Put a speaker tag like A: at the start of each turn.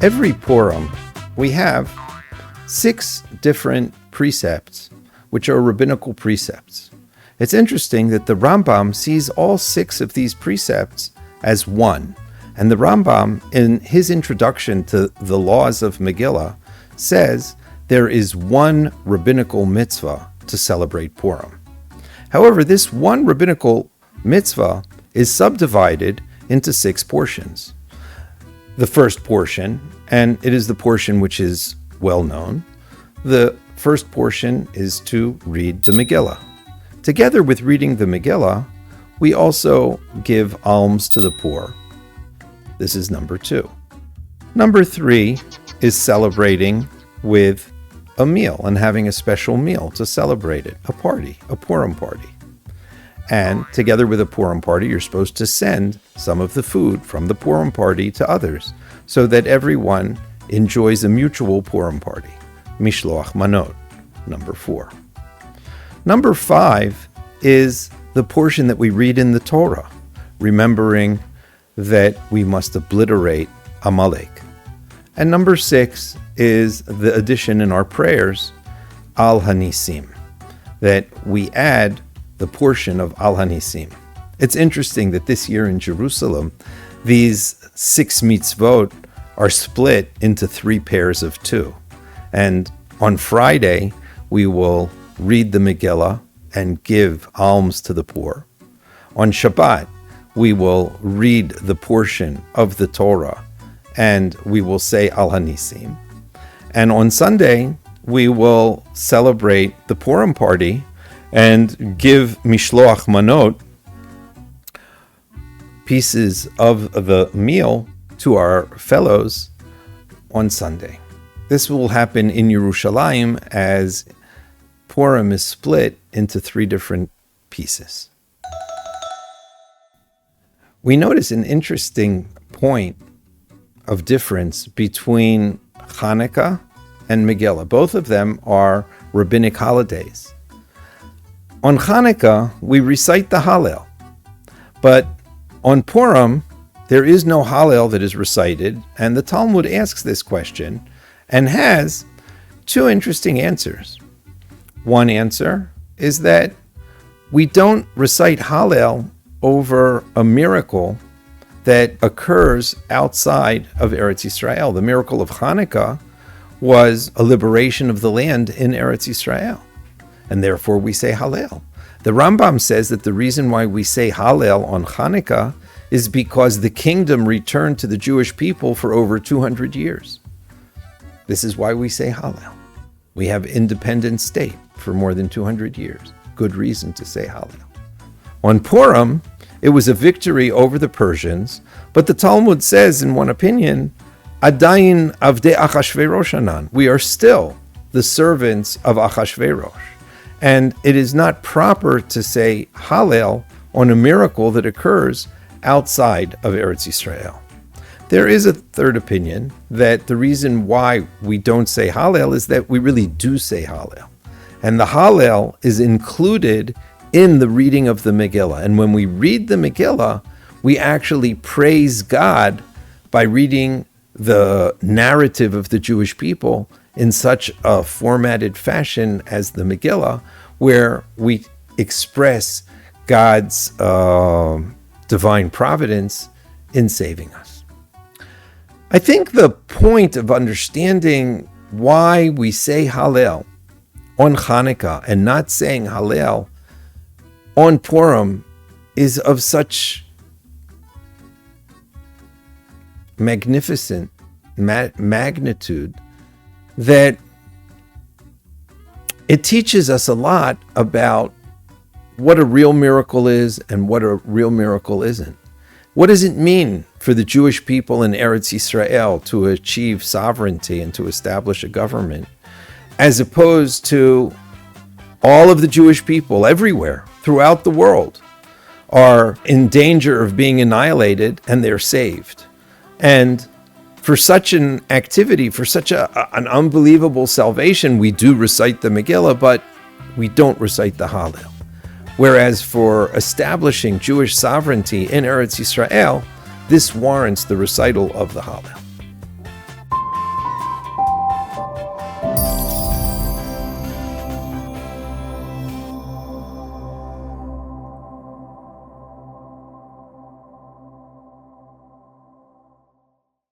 A: Every Purim, we have 6 different precepts, which are rabbinical precepts. It's interesting that the Rambam sees all 6 of these precepts as one. And the Rambam, in his introduction to the laws of Megillah, says there is one rabbinical mitzvah to celebrate Purim. However, this one rabbinical mitzvah is subdivided into 6 portions. The first portion, and it is the portion which is well known, the first portion is to read the Megillah. Together with reading the Megillah, we also give alms to the poor. This is number 2. Number 3 is celebrating with a meal and having a special meal to celebrate it, a party, a Purim party. And together with a Purim party, you're supposed to send some of the food from the Purim party to others so that everyone enjoys a mutual Purim party. Mishloach manot, number 4. Number 5 is the portion that we read in the Torah, remembering that we must obliterate Amalek. And number 6 is the addition in our prayers, Al Hanisim, that we add the portion of Al Hanisim. It's interesting that this year in Jerusalem, these 6 mitzvot are split into 3 pairs of 2. And on Friday, we will read the Megillah and give alms to the poor. On Shabbat, we will read the portion of the Torah and we will say Al Hanisim. And on Sunday, we will celebrate the Purim party and give Mishloach Manot, pieces of the meal, to our fellows on Sunday. This will happen in Yerushalayim as Purim is split into 3 different pieces. We notice an interesting point of difference between Chanukah and Megillah. Both of them are rabbinic holidays. On Chanukah, we recite the Hallel, but on Purim, there is no Hallel that is recited, and the Talmud asks this question and has 2 interesting answers. One answer is that we don't recite Hallel over a miracle that occurs outside of Eretz Yisrael. The miracle of Chanukah was a liberation of the land in Eretz Yisrael, and therefore we say Hallel. The Rambam says that the reason why we say Hallel on Chanukah is because the kingdom returned to the Jewish people for over 200 years. This is why we say Hallel. We have independent state for more than 200 years. Good reason to say Hallel. On Purim, it was a victory over the Persians, but the Talmud says, in one opinion, Adayin avdei Ahasuerus anan. We are still the servants of Ahasuerus. And it is not proper to say Hallel on a miracle that occurs outside of Eretz Yisrael. There is a third opinion that the reason why we don't say Hallel is that we really do say Hallel. And the Hallel is included in the reading of the Megillah. And when we read the Megillah, we actually praise God by reading the narrative of the Jewish people in such a formatted fashion as the Megillah, where we express God's divine providence in saving us. I think the point of understanding why we say Hallel on Chanukah and not saying Hallel on Purim is of such magnificent magnitude that it teaches us a lot about what a real miracle is and what a real miracle isn't. What does it mean for the Jewish people in Eretz Yisrael to achieve sovereignty and to establish a government, as opposed to all of the Jewish people everywhere throughout the world are in danger of being annihilated and they're saved? And for such an activity, for such an unbelievable salvation, we do recite the Megillah, but we don't recite the Hallel. Whereas for establishing Jewish sovereignty in Eretz Yisrael, this warrants the recital of the Hallel.